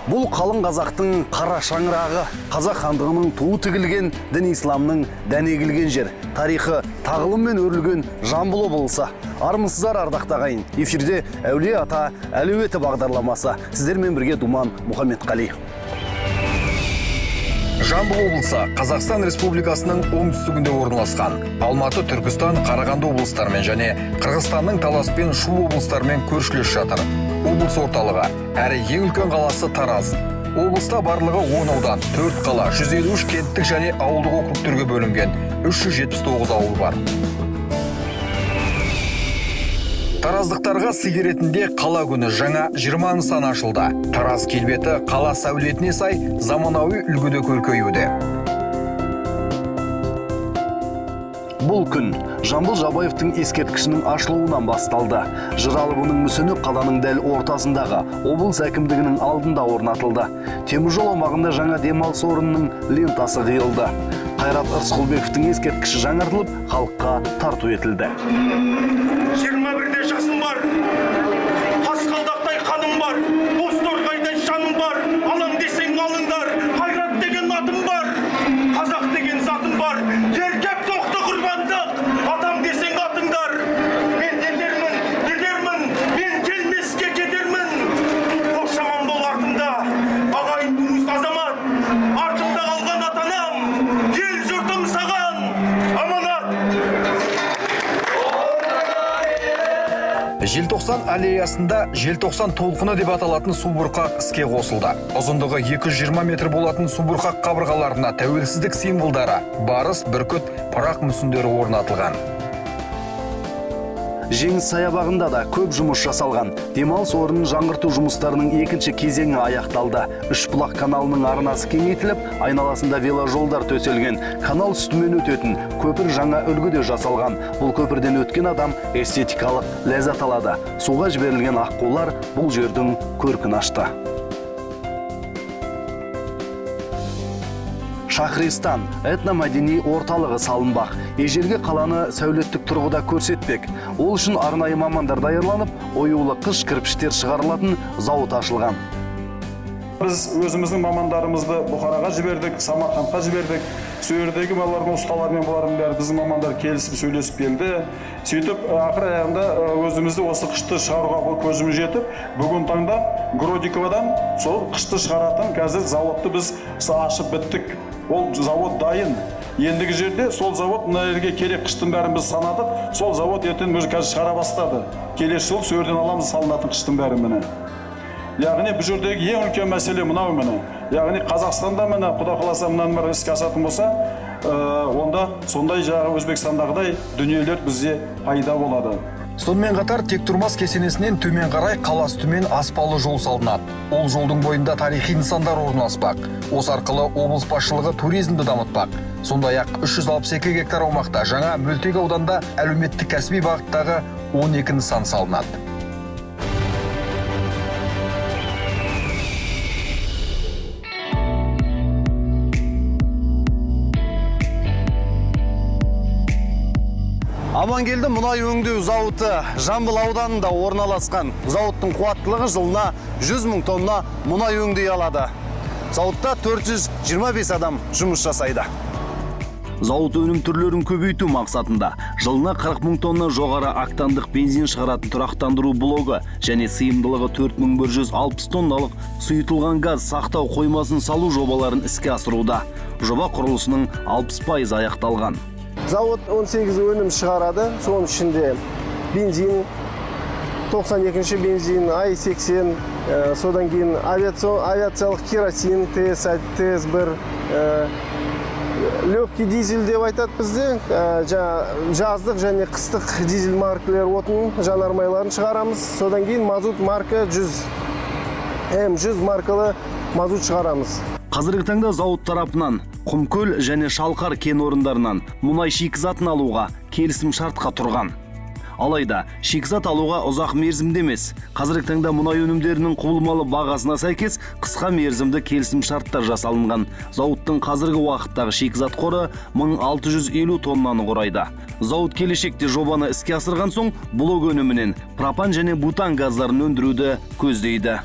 Бұл қалың қазақтың қара шаңырағы, қазақ хандығының туы тігілген, дін исламның дәні егілген жер. Тарихы тағылыммен өрілген Жамбыл облысы. Армысыздар ардақтағы ағайын. Эфирде Әулие ата әлеуеті бағдарламасы. Сіздермен бірге Думан Мұхаммедқали. Жамбыл облысы Қазақстан Республикасының оңтүстігінде орналасқан. Алматы, Түркістан, Қарағанды облыстарымен және Қырғызстанның Талас пен Шу облыстарымен көршілес жатыр. Облыс орталығы әрі ең үлкен қаласы Тараз. Облыста барлығы 10 аудан, 4 қала, 153 кенттік және ауылдық округтерге бөлінген 379 ауыл бар. Тараздықтарға сый ретінде қала күні жаңа 20 нысан ашылды. Тараз келбеті қала сәулетіне сай заманауи үлгіде көркеюде. Бұл күн Жамбыл Жабаевтың ескерткішінің ашылуынан басталды. Жыр алыбының мүсіні қаланың дәл ортасындағы облыс әкімдігінің алдында орнатылды. Теміржол аумағында жаңа демалыс орнының лентасы қиылды. Қайрат Рысқұлбековтың ескерткіші жаңартылып, халыққа тарту етілді. 21-де жасым бар, қасқалдақтай қаным бар, бозторғайдай жаным бар, алам десең алыңдар, қайрат деген атым бар, қазақ деген затым бар, еркек тоқты құрбандық, атам десең атыңдар, мен едермін, мен келмеске кетермін, қоршаған бол артымда, ағайын туыс азамат, артымда қалған атанам, ел жұртым саған, аманат. Желтоқсан аллеясында желтоқсан толқыны деп аталатын субұрқақ іске қосылды. Ұзындығы 220 метр болатын субұрқақ қабырғаларына тәуелсіздік символдары, барыс, бүркіт, пырақ мүсіндері орнатылған. Жеңіс саябағында да көп жұмыс жасалған. Демалыс орнын жаңғырту жұмыстарының екінші кезеңі аяқталды. Үшбұлақ каналының арнасы кеңейтіліп, айналасында веложолдар төселген. Канал үстімен өтетін көпір жаңа үлгіде жасалған. Бұл көпірден өткен адам эстетикалық ләззат алады. Суға жіберілген аққулар бұл жердің көркін ашты. Шахристан этномәдени орталығы салынбақ. Ежелгі қаланы сәулеттік тұрғыда көрсетпек. Ол үшін арнайы мамандар даярланып, оюлы қыш кірпіштер шығарылатын зауыт ашылған. Біз өзіміздің мамандарымызды Бұхараға жібердік, Самарқандқа жібердік. Сөйердегі балалардың ұсталарымен бұлардың бәрі біздің мамандар келісіп сөйлесіп келді. Сөйтіп, ақыр аяғында өзімізді осы қышты шығаруға көзіміз жетіп, бүгін таңда Гродиковадан сол қышты шығаратын қазір зауытты біз ашып біттік. Ол завод дайын. Ендігі жерде сол завод мына жерге керек қыштың бәрін біз санадық. Сол завод ертең өзі қазір шығара бастады. Келесі жыл сөйерден аламыз салынатын қыштың бәрін міне. Яғни бұл жердегі ең үлкен мәселе мынау міне. Яғни Қазақстанда міне Құда қаласа мынаны бір іске асатын болса, онда сондай жағы Өзбекстандағыдай дүниелер бізде пайда болады. Сонымен қатар тектұрмас кесенесінен төмен қарай қала үстімен аспалы жол салынады. Ол жолдың бойында тарихи нысандар орналаспақ. Осы арқылы облыс басшылығы туризмді дамытпақ. Сондай-ақ 362 гектар аумақта жаңа Мөлтек ауданда әлеуметтік кәсіби бағыттағы 12 нысан салынады. Амангелді мұнай өңдеу зауыты Жамбыл ауданында орналасқан. Зауыттың қуаттылығы жылына 100 мың тонна мұнай өңдей алады. Зауытта 425 адам жұмыс жасайды. Зауыт өнім түрлерін көбейту мақсатында жылына 40 мың тонна жоғары октандық бензин шығаратын тұрақтандыру блогы және сыйымдылығы 4160 тонналық сұйытылған газ сақтау қоймасын салу жобаларын іске асыруда. Жоба құрылысының 60% аяқталған. Завод 18 өнім шығарады, соның ішінде бензин, 92-ші бензин, АИ-80, содан кейін авиациялық керосин, ТС1, легкий дизель деп айтады бізде, жаздық және қыстық дизель маркілер отын жанармайларын шығарамыз, содан кейін мазут марка 100, М100 маркалы мазут шығарамыз. Қазіргі таңда зауыт тарапынан Құмкөл және Шалқар кен орындарынан мұнай шикізатын алуға келісім шартқа тұрған. Алайда шикізат алуға ұзақ мерзімді емес. Қазіргі таңда мұнай өнімдерінің құбылмалы бағасына сәйкес қысқа мерзімді келісім шарттар жасалынған. Зауыттың қазіргі уақыттағы шикізат қоры 1650 тоннаны құрайды. Зауыт келешекте жобаны іске асырған соң блок өнімінен пропан және бутан газдарын өндіруді көздейді.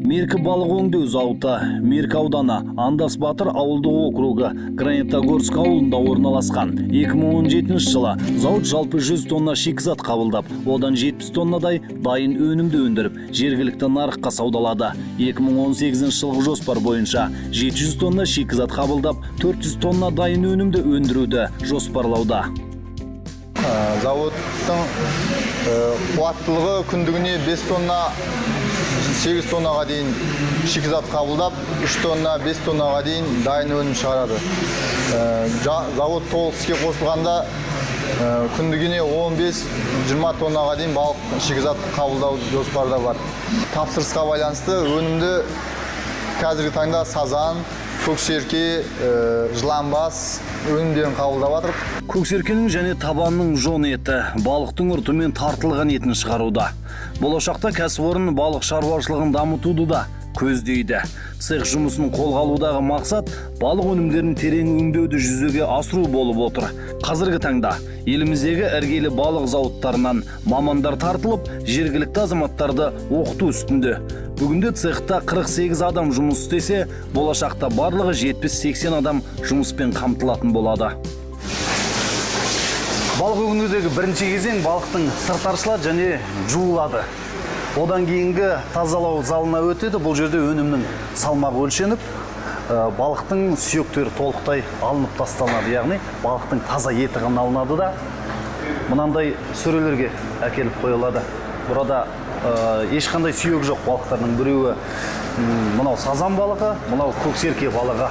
Меркі балық өңдеу зауыты Меркі ауданы Андас Батыр ауылдық округы Гранитогорск ауылында орналасқан. 2017 жылы зауыт жалпы 100 тонна шикізат қабылдап, одан 70 тоннадай дайын өнімді өндіріп, жергілікті нарыққа саудалады. 2018 жылғы жоспар бойынша 700 тонна шикізат қабылдап, 400 тонна дайын өнімді өндіруді жоспарлауда. Зауыттың қуаттылығы күндігіне 5 тонна 8 тоннаға дейін шикізат қабылдап, 3 тонна 5 тоннаға дейін дайын өнім шығарады. Зауыт толық іске қосылғанда күндігіне 15-20 тоннаға дейін балық шикізат қабылдау жоспарда бар. Тапсырысқа байланысты өнімді қазіргі таңда сазан, көксерке, жыланбас өнімдерін қабылдап жатыр. Көксеркенің және табанның жон еті, балықтың ұртымен тартылған етін шығаруда. Болашақта кәсіпорын балық шаруашылығын дамытуды да көздейді. Цех жұмысын қолға алудағы мақсат балық өнімдерін терең өңдеуді жүзеге асыру болып отыр. Қазіргі таңда еліміздегі іргелі балық зауыттарынан мамандар тартылып, жергілікті азаматтарды оқыту үстінде. Бүгінде цехта 48 адам жұмыс істесе, болашақта барлығы 70-80 адам жұмыспен қамтылатын болады. Балық өңдеудегі бірінші кезең балықтың сыртаршылады және жуылады. Одан кейінгі тазалау залына өтеді. Бұл жерде өнімнің салмағы өлшеніп, балықтың сүйектері толықтай алынып тасталынады. Яғни балықтың таза еті ғана алынады да мынандай сөрелерге әкеліп қойылады. Burada ешқандай сүйек жоқ балықтардың. Біреуі мынау сазан балығы, мынау көксерке балығы.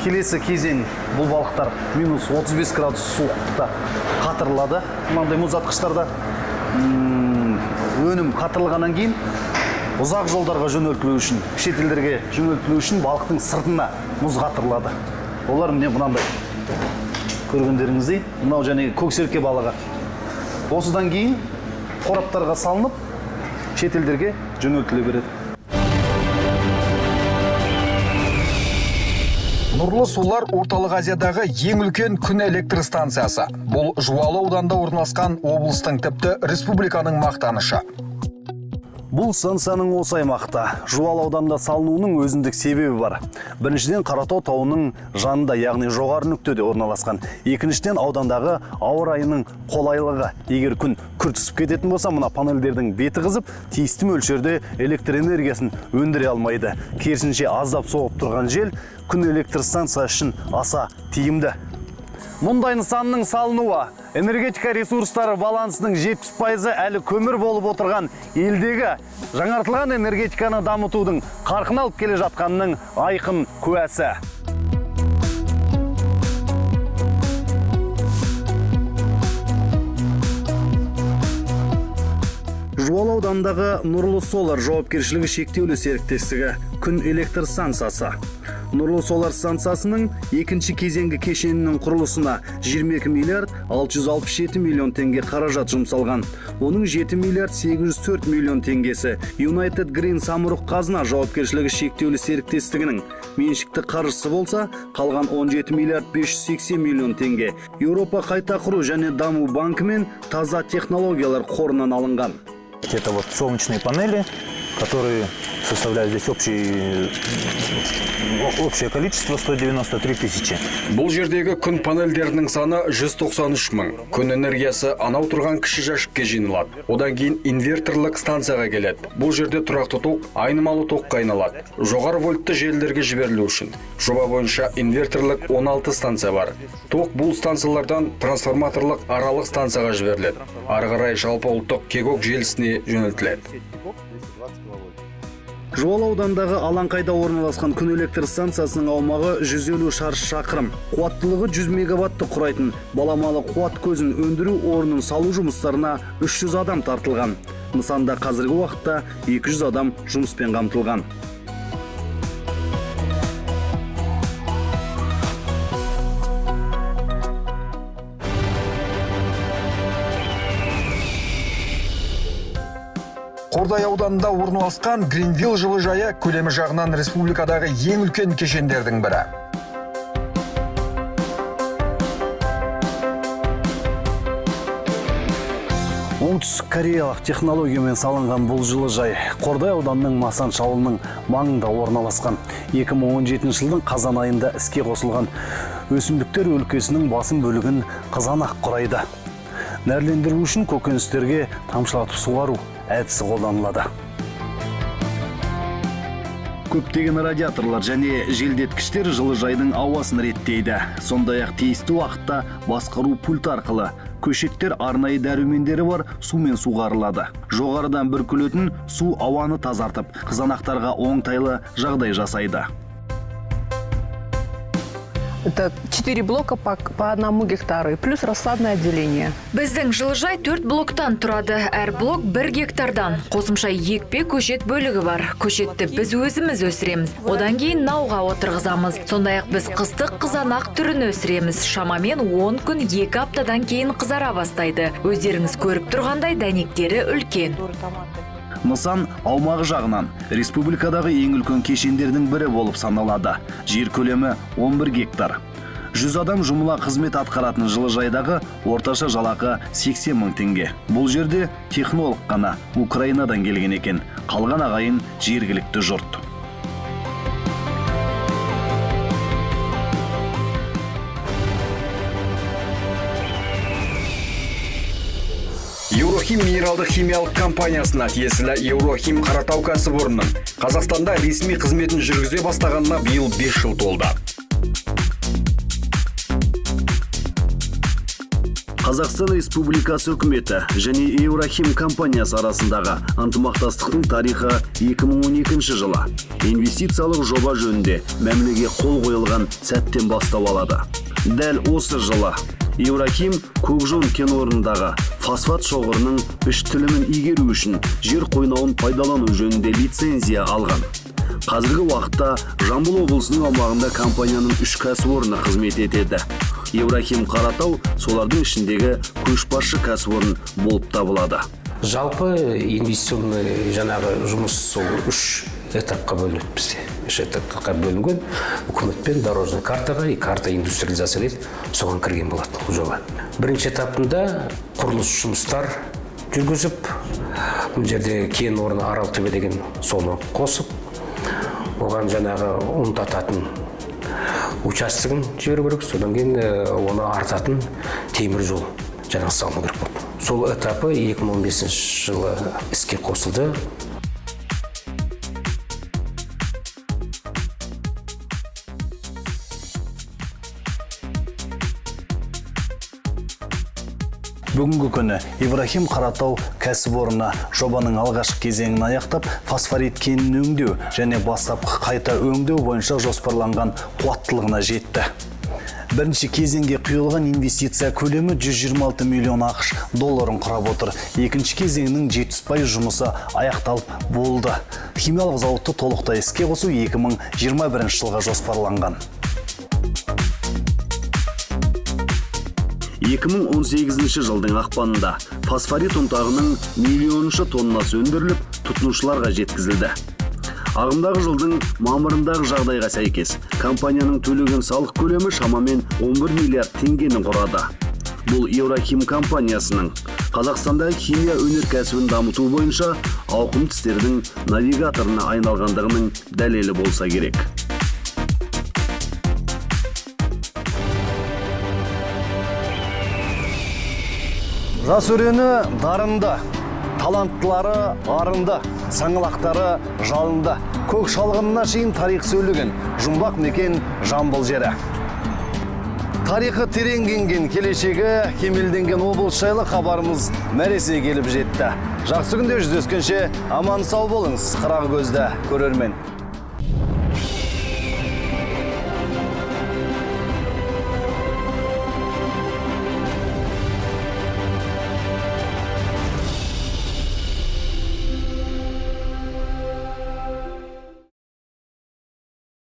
Келесі кезең бұл балықтар минус 35 градус суықтықта қатырылады. Мынандай мұздатқыштарда өнім қатырылғаннан кейін ұзақ жолдарға жөнелтілу үшін, шетелдерге жөнелтілу үшін балықтың сыртына мұз қатырылады. Олар міне мынандай көргендеріңіздей, мынау және көксерке балығы. Осыдан кейін қораптарға салынып, шетелдерге жөнелтіле береді. Нұрлы сулар орталық Азиядағы ең үлкен күн электр станциясы. Бұл Жуалы ауданында орналасқан облыстың тіпті республиканың мақтанышы. Бұл станцияның осы аймақта Жуалы ауданында салынуының өзіндік себебі бар. Біріншіден Қаратау тауының жанында, яғни жоғары нүктеде орналасқан. Екіншіден аудандағы ауа райының қолайлығы. Егер күн күрт ысып кететін болса, мына панельдердің беті қызып, тиісті мөлшерде электр энергиясын өндіре алмайды. Керісінше аздап соғып тұрған жел күн электр станциясы үшін аса тиімді. Мұндай нысанның салынуы энергетика ресурстары балансының 70% әлі көмір болып отырған елдегі жаңартылған энергетиканы дамытудың қарқын алып келе жатқанының айқын куәсі. Жуалы аудандағы Нұрлы Солар жауапкершілігі шектеулі серіктестігі күн электр станциясы. Нұрлы Солар станциясының екінші кезеңгі кешенінің құрылысына 22 миллиард 667 миллион теңге қаражат жұмсалған. Оның 7 миллиард 804 миллион теңгесі United Green Самұрық Қазына жауапкершілігі шектеулі серіктестігінің меншікті қаржысы болса, қалған 17 миллиард 580 миллион теңге Еуропа қайта құру және даму банкі мен таза технологиялар қорынан алынған. Это вот солнечные панели, которые составляют здесь общее количество 193 тысячи. Бұл жердегі күн панельдерінің саны 193 мың. Күн энергиясы анау тұрған кіші жәшікке жиналады. Одан кейін инверторлық станцияға келеді. Бұл жерде тұрақты ток айнымалы токқа айналады. Жоғары вольтты желілерге жіберілу үшін. Жоба бойынша инверторлық 16 станция бар. Ток бұл станциялардан трансформаторлық аралық станцияға жіберіледі. Ары қарай жалпы ұлттық кегок желісіне жөнелтіледі. Жуалы аудандағы Алаңқайда орналасқан күн электр станциясының аумағы 150 шаршы шақырым. Қуаттылығы 100 мегаватты құрайтын баламалы қуат көзін өндіру орнын салу жұмыстарына 300 адам тартылған. Нысанда қазіргі уақытта 200 адам жұмыспен қамтылған. Қордай ауданында орналасқан Гринвилл жылыжайы көлемі жағынан республикадағы ең үлкен кешендердің бірі. оңтүстік кореялық технологиямен салынған бұл жылыжай Қордай ауданының Масаншы ауылының маңында орналасқан. 2017 жылдың қазан айында іске қосылған. Өсімдіктер өлкесінің басым бөлігін қызанақ құрайды. Нәрлендіру үшін көкөністерге тамшылатып суару әдісі қолданылады. Көптеген радиаторлар және желдеткіштер жылыжайдың ауасын реттейді. Сондай-ақ тиісті уақытта басқару пульт арқылы көшеттер арнайы дәрумендері бар сумен суғарылады. Жоғарыдан бүркілетін су ауаны тазартып, қызанақтарға оңтайлы жағдай жасайды. Это 4 блока по 1 гектару и плюс рассадное отделение. Біздің жылыжай 4 блоктан тұрады. Әр блок 1 гектардан. Қосымша екпе көшет бөлігі бар. Көшетті біз өзіміз өсіреміз. Одан кейін науға отырғызамыз. Сондай-ақ біз қыстық қызанақ түрін өсіреміз. Шамамен 10 күн 2 аптадан кейін қызара бастайды. Өздеріңіз көріп тұрғандай дәнектері үлкен. Нысан аумағы жағынан республикадағы ең үлкен кешендердің бірі болып саналады. Жер көлемі 11 гектар. 100 адам жұмыла қызмет атқаратын жылыжайдағы орташа жалақы 80 мың теңге. Бұл жерде технолог қана Украинадан келген екен. Қалған ағайын жергілікті жұрт. Еврохим минералдық химиялық компаниясына тиесілі Еврохим Қаратау кәсіпорнының Қазақстанда ресми қызметін жүргізе бастағанына биыл 5 жыл толды. Қазақстан Республикасы үкіметі және Еврохим компаниясы арасындағы ынтымақтастықтың тарихы 2012 жылы инвестициялық жоба жөнінде мәмілеге қол қойылған сәттен бастау алады. Дәл осы жылы Еврохим Көкжон кен орнындағы фосфат шоғырының 3 тілімін игеру үшін жер қойнауын пайдалану жөнінде лицензия алған. Қазіргі уақытта Жамбыл облысының аумағында компанияның 3 кәсіпорны қызмет етеді. Еврохим Қаратау солардың ішіндегі көшбасшы кәсіпорын болып табылады. Жалпы инвестиционный жұмыс сол 3 этапқа бөлінеді бізде. 3 этапқа бөлінген үкіметпен дорожный картаға и карта индустриализация дейді, соған кірген болады бұл жоба. Бірінші этапында құрылыс жұмыстар жүргізіп, бұл жерде кен орны Аралтөбе деген соны қосып, оған ұнтататын участогын жіберу керек, содан кейін оны артатын темір жол салыну керек болды. Сол этапы 2015 жылы іске қосылды. Бүгінгі күні Еврохим Қаратау кәсіпорны жобаның алғашқы кезеңін аяқтап, фосфорит кенін өңдеу және бастапқы қайта өңдеу бойынша жоспарланған қуаттылығына жетті. Бірінші кезеңге құйылған инвестиция көлемі 126 миллион ақш долларын құрап отыр. Екінші кезеңнің 70% жұмысы аяқталып болды. Химиялық зауытты толықтай іске қосу 2021 жылға жоспарланған. 2018 жылдың ақпанында фосфорит ұнтағының миллионыншы тоннасы өндіріліп, тұтынушыларға жеткізілді. Ағымдағы жылдың мамырындағы жағдайға сәйкес, компанияның төлеген салық көлемі шамамен 11 миллиард теңгені құрады. Бұл Еврохим компаниясының Қазақстандағы химия өнеркәсібін дамыту бойынша ауқымды істердің навигаторына айналғандығының дәлелі болса керек. Жас өрені дарынды, таланттылары арынды, саңылақтары жалынды. Көк шалғынына шейін тарих сөйлеген жұмбақ мекен Жамбыл жері. Тарихы тереңгенген келешегі кемелденген облыс жайлы хабарымыз мәресе келіп жетті. Жақсы күнде жүздескенше аман сау болыңыз, қырағы көзді көрермен.